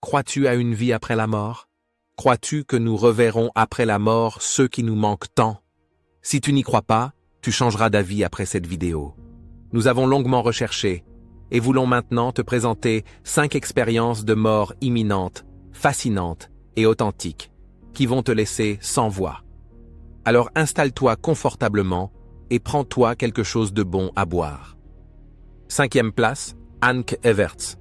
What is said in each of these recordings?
crois-tu à une vie après la mort? Crois-tu que nous reverrons après la mort ceux qui nous manquent tant? Si tu n'y crois pas, tu changeras d'avis après cette vidéo. Nous avons longuement recherché et voulons maintenant te présenter 5 expériences de mort imminente, fascinantes et authentiques qui vont te laisser sans voix. Alors installe-toi confortablement et prends-toi quelque chose de bon à boire. 5e place, Anke Everts.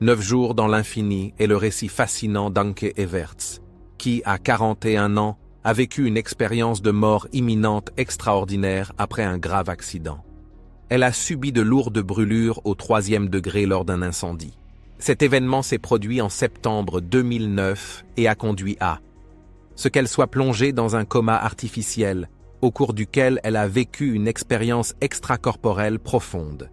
9 jours dans l'infini est le récit fascinant d'Anke Everts, qui, à 41 ans, a vécu une expérience de mort imminente extraordinaire après un grave accident. Elle a subi de lourdes brûlures au 3e degré lors d'un incendie. Cet événement s'est produit en septembre 2009 et a conduit à ce qu'elle soit plongée dans un coma artificiel, au cours duquel elle a vécu une expérience extracorporelle profonde.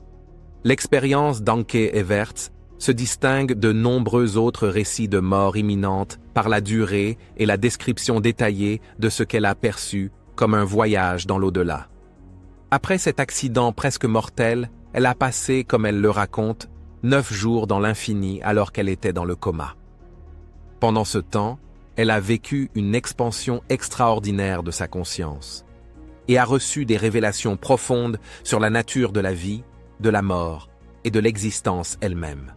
L'expérience d'Anke Everts se distingue de nombreux autres récits de mort imminente par la durée et la description détaillée de ce qu'elle a perçu comme un voyage dans l'au-delà. Après cet accident presque mortel, elle a passé, comme elle le raconte, 9 jours dans l'infini alors qu'elle était dans le coma. Pendant ce temps, elle a vécu une expansion extraordinaire de sa conscience et a reçu des révélations profondes sur la nature de la vie, de la mort et de l'existence elle-même.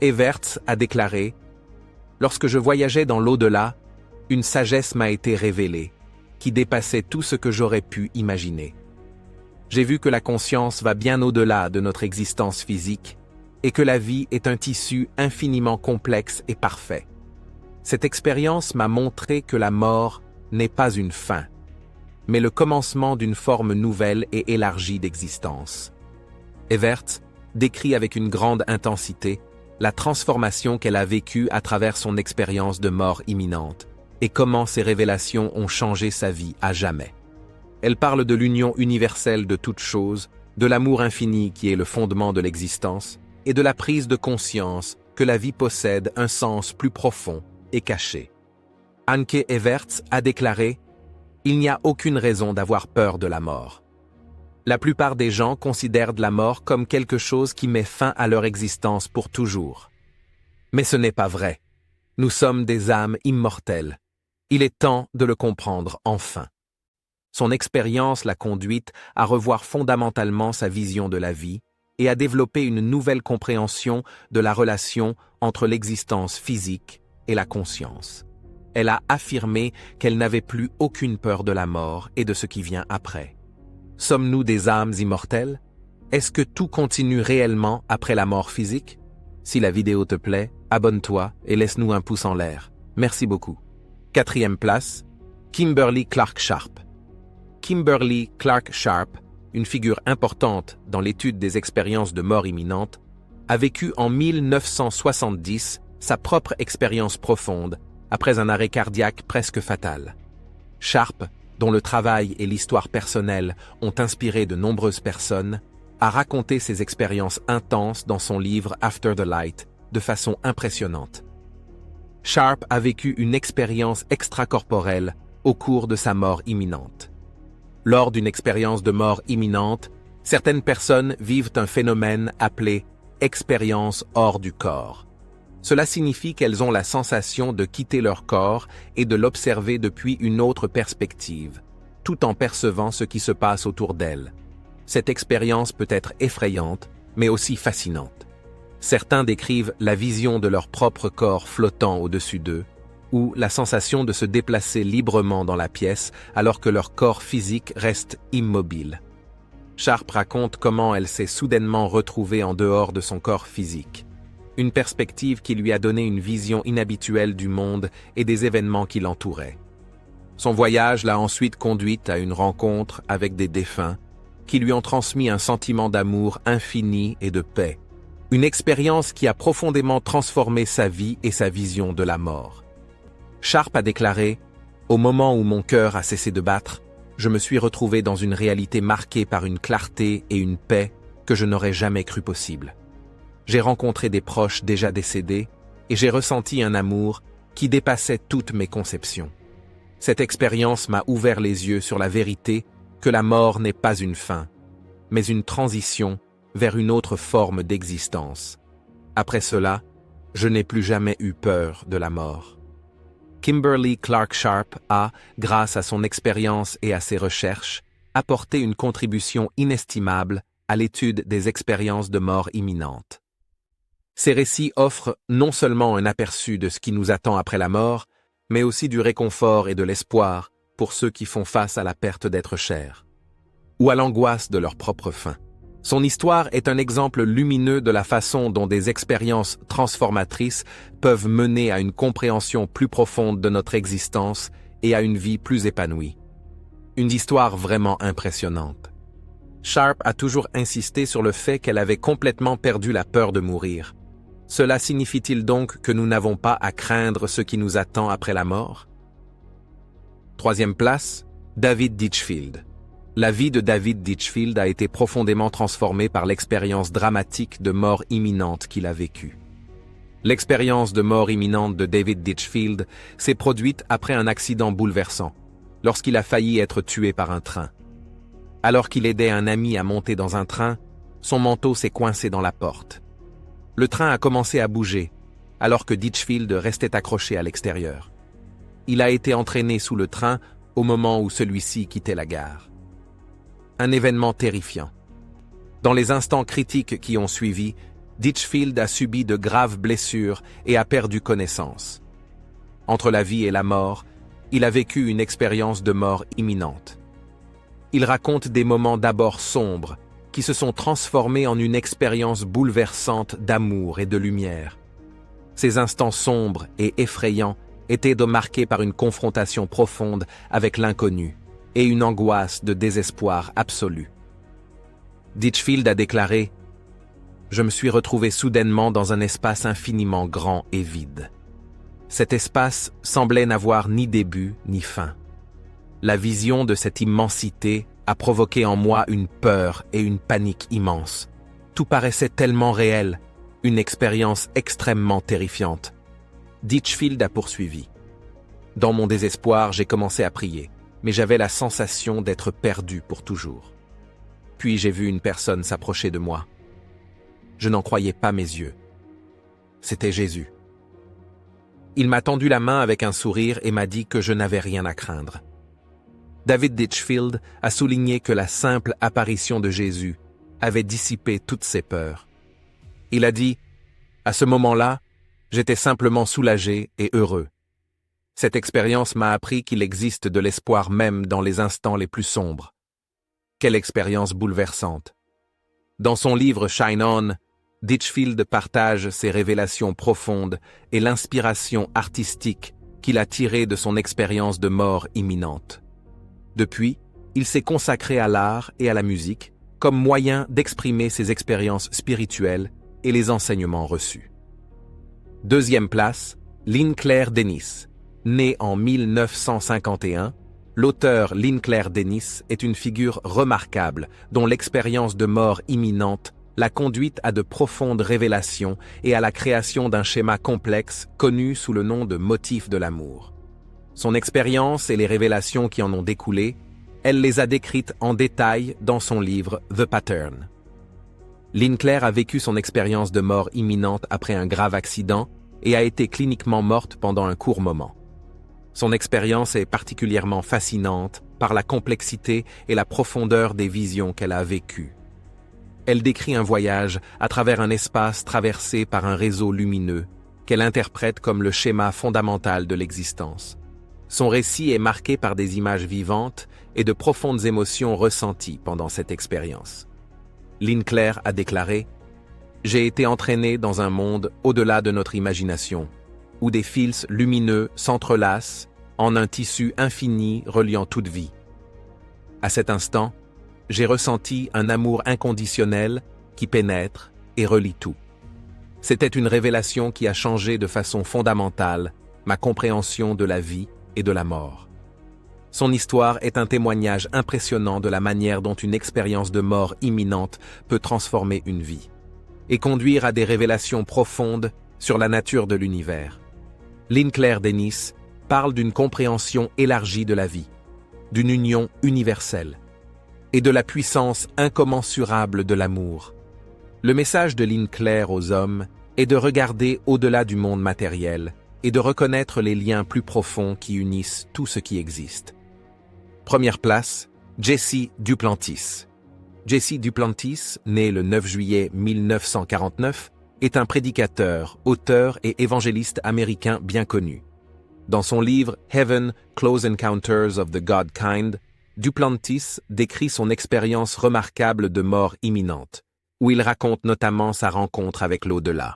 Everts a déclaré « Lorsque je voyageais dans l'au-delà, une sagesse m'a été révélée, qui dépassait tout ce que j'aurais pu imaginer. J'ai vu que la conscience va bien au-delà de notre existence physique et que la vie est un tissu infiniment complexe et parfait. Cette expérience m'a montré que la mort n'est pas une fin, mais le commencement d'une forme nouvelle et élargie d'existence. » Everts décrit avec une grande intensité la transformation qu'elle a vécue à travers son expérience de mort imminente et comment ces révélations ont changé sa vie à jamais. Elle parle de l'union universelle de toutes choses, de l'amour infini qui est le fondement de l'existence et de la prise de conscience que la vie possède un sens plus profond et caché. Anke Everts a déclaré « Il n'y a aucune raison d'avoir peur de la mort. La plupart des gens considèrent la mort comme quelque chose qui met fin à leur existence pour toujours. Mais ce n'est pas vrai. Nous sommes des âmes immortelles. Il est temps de le comprendre enfin. » Son expérience l'a conduite à revoir fondamentalement sa vision de la vie et à développer une nouvelle compréhension de la relation entre l'existence physique et la conscience. Elle a affirmé qu'elle n'avait plus aucune peur de la mort et de ce qui vient après. Sommes-nous des âmes immortelles? Est-ce que tout continue réellement après la mort physique? Si la vidéo te plaît, abonne-toi et laisse-nous un pouce en l'air. Merci beaucoup. 4e place, Kimberly Clark Sharp. Kimberly Clark Sharp, une figure importante dans l'étude des expériences de mort imminente, a vécu en 1970 sa propre expérience profonde après un arrêt cardiaque presque fatal. Sharp, dont le travail et l'histoire personnelle ont inspiré de nombreuses personnes, a raconté ses expériences intenses dans son livre After the Light de façon impressionnante. Sharp a vécu une expérience extracorporelle au cours de sa mort imminente. Lors d'une expérience de mort imminente, certaines personnes vivent un phénomène appelé « expérience hors du corps ». Cela signifie qu'elles ont la sensation de quitter leur corps et de l'observer depuis une autre perspective, tout en percevant ce qui se passe autour d'elles. Cette expérience peut être effrayante, mais aussi fascinante. Certains décrivent la vision de leur propre corps flottant au-dessus d'eux, ou la sensation de se déplacer librement dans la pièce alors que leur corps physique reste immobile. Sharp raconte comment elle s'est soudainement retrouvée en dehors de son corps physique. Une perspective qui lui a donné une vision inhabituelle du monde et des événements qui l'entouraient. Son voyage l'a ensuite conduite à une rencontre avec des défunts qui lui ont transmis un sentiment d'amour infini et de paix. Une expérience qui a profondément transformé sa vie et sa vision de la mort. Sharp a déclaré « Au moment où mon cœur a cessé de battre, je me suis retrouvé dans une réalité marquée par une clarté et une paix que je n'aurais jamais cru possible. J'ai rencontré des proches déjà décédés et j'ai ressenti un amour qui dépassait toutes mes conceptions. Cette expérience m'a ouvert les yeux sur la vérité que la mort n'est pas une fin, mais une transition vers une autre forme d'existence. Après cela, Je n'ai plus jamais eu peur de la mort. Kimberly Clark Sharp a, grâce à son expérience et à ses recherches, apporté une contribution inestimable à l'étude des expériences de mort imminente. Ces récits offrent non seulement un aperçu de ce qui nous attend après la mort, mais aussi du réconfort et de l'espoir pour ceux qui font face à la perte d'êtres chers, ou à l'angoisse de leur propre fin. Son histoire est un exemple lumineux de la façon dont des expériences transformatrices peuvent mener à une compréhension plus profonde de notre existence et à une vie plus épanouie. Une histoire vraiment impressionnante. Sharp a toujours insisté sur le fait qu'elle avait complètement perdu la peur de mourir. Cela signifie-t-il donc que nous n'avons pas à craindre ce qui nous attend après la mort? Troisième place, David Ditchfield. La vie de David Ditchfield a été profondément transformée par l'expérience dramatique de mort imminente qu'il a vécue. L'expérience de mort imminente de David Ditchfield s'est produite après un accident bouleversant, lorsqu'il a failli être tué par un train. Alors qu'il aidait un ami à monter dans un train, son manteau s'est coincé dans la porte. Le train a commencé à bouger, alors que Ditchfield restait accroché à l'extérieur. Il a été entraîné sous le train au moment où celui-ci quittait la gare. Un événement terrifiant. Dans les instants critiques qui ont suivi, Ditchfield a subi de graves blessures et a perdu connaissance. Entre la vie et la mort, il a vécu une expérience de mort imminente. Il raconte des moments d'abord sombres, qui se sont transformés en une expérience bouleversante d'amour et de lumière. Ces instants sombres et effrayants étaient marqués par une confrontation profonde avec l'inconnu et une angoisse de désespoir absolu. Ditchfield a déclaré « Je me suis retrouvé soudainement dans un espace infiniment grand et vide. Cet espace semblait n'avoir ni début ni fin. La vision de cette immensité a provoqué en moi une peur et une panique immense. Tout paraissait tellement réel, une expérience extrêmement terrifiante. » Ditchfield a poursuivi. « Dans mon désespoir, j'ai commencé à prier, mais j'avais la sensation d'être perdu pour toujours. Puis j'ai vu une personne s'approcher de moi. Je n'en croyais pas mes yeux. C'était Jésus. Il m'a tendu la main avec un sourire et m'a dit que je n'avais rien à craindre. » David Ditchfield a souligné que la simple apparition de Jésus avait dissipé toutes ses peurs. Il a dit « À ce moment-là, j'étais simplement soulagé et heureux. Cette expérience m'a appris qu'il existe de l'espoir même dans les instants les plus sombres. Quelle expérience bouleversante. » Dans son livre Shine On, Ditchfield partage ses révélations profondes et l'inspiration artistique qu'il a tirée de son expérience de mort imminente. Depuis, il s'est consacré à l'art et à la musique comme moyen d'exprimer ses expériences spirituelles et les enseignements reçus. Deuxième place, Lynn Claire Denis. Né en 1951, l'auteur Lynn Claire Denis est une figure remarquable dont l'expérience de mort imminente l'a conduite à de profondes révélations et à la création d'un schéma complexe connu sous le nom de motif de l'amour. Son expérience et les révélations qui en ont découlé, elle les a décrites en détail dans son livre The Pattern. Lynn Claire a vécu son expérience de mort imminente après un grave accident et a été cliniquement morte pendant un court moment. Son expérience est particulièrement fascinante par la complexité et la profondeur des visions qu'elle a vécues. Elle décrit un voyage à travers un espace traversé par un réseau lumineux qu'elle interprète comme le schéma fondamental de l'existence. Son récit est marqué par des images vivantes et de profondes émotions ressenties pendant cette expérience. Lynn Claire a déclaré « J'ai été entraîné dans un monde au-delà de notre imagination, où des fils lumineux s'entrelacent en un tissu infini reliant toute vie. À cet instant, j'ai ressenti un amour inconditionnel qui pénètre et relie tout. C'était une révélation qui a changé de façon fondamentale ma compréhension de la vie et de la mort. » Son histoire est un témoignage impressionnant de la manière dont une expérience de mort imminente peut transformer une vie et conduire à des révélations profondes sur la nature de l'univers. Lynn Claire Denis parle d'une compréhension élargie de la vie, d'une union universelle et de la puissance incommensurable de l'amour. Le message de Lynn Claire aux hommes est de regarder au-delà du monde matériel et de reconnaître les liens plus profonds qui unissent tout ce qui existe. Première place, Jesse Duplantis. Jesse Duplantis, né le 9 juillet 1949, est un prédicateur, auteur et évangéliste américain bien connu. Dans son livre Heaven, Close Encounters of the God Kind, Duplantis décrit son expérience remarquable de mort imminente, où il raconte notamment sa rencontre avec l'au-delà.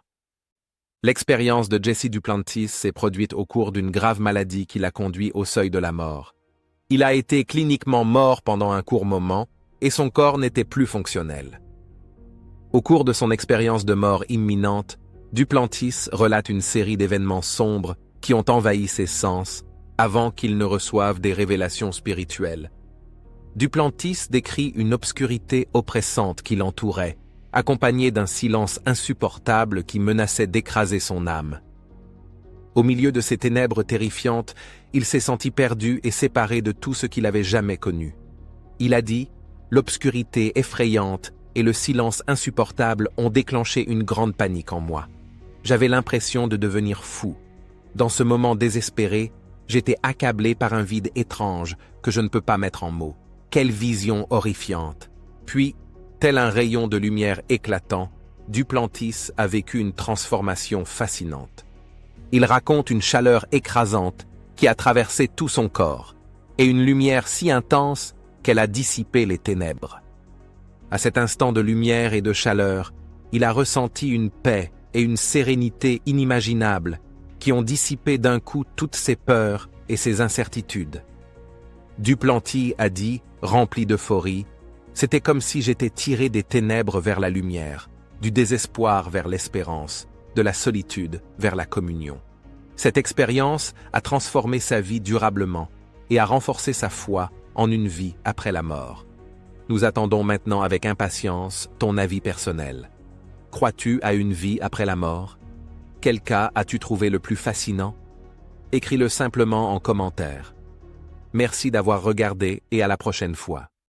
L'expérience de Jesse Duplantis s'est produite au cours d'une grave maladie qui l'a conduit au seuil de la mort. Il a été cliniquement mort pendant un court moment et son corps n'était plus fonctionnel. Au cours de son expérience de mort imminente, Duplantis relate une série d'événements sombres qui ont envahi ses sens avant qu'il ne reçoive des révélations spirituelles. Duplantis décrit une obscurité oppressante qui l'entourait, accompagnée d'un silence insupportable qui menaçait d'écraser son âme. Au milieu de ces ténèbres terrifiantes, il s'est senti perdu et séparé de tout ce qu'il avait jamais connu. Il a dit « L'obscurité effrayante et le silence insupportable ont déclenché une grande panique en moi. J'avais l'impression de devenir fou. Dans ce moment désespéré, j'étais accablé par un vide étrange que je ne peux pas mettre en mots. Quelle vision horrifiante! Puis, tel un rayon de lumière éclatant, Duplantis a vécu une transformation fascinante. Il raconte une chaleur écrasante qui a traversé tout son corps, et une lumière si intense qu'elle a dissipé les ténèbres. À cet instant de lumière et de chaleur, il a ressenti une paix et une sérénité inimaginables qui ont dissipé d'un coup toutes ses peurs et ses incertitudes. Duplantis a dit, rempli d'euphorie, « C'était comme si j'étais tiré des ténèbres vers la lumière, du désespoir vers l'espérance, de la solitude vers la communion. » Cette expérience a transformé sa vie durablement et a renforcé sa foi en une vie après la mort. Nous attendons maintenant avec impatience ton avis personnel. Crois-tu à une vie après la mort? Quel cas as-tu trouvé le plus fascinant? Écris-le simplement en commentaire. Merci d'avoir regardé et à la prochaine fois.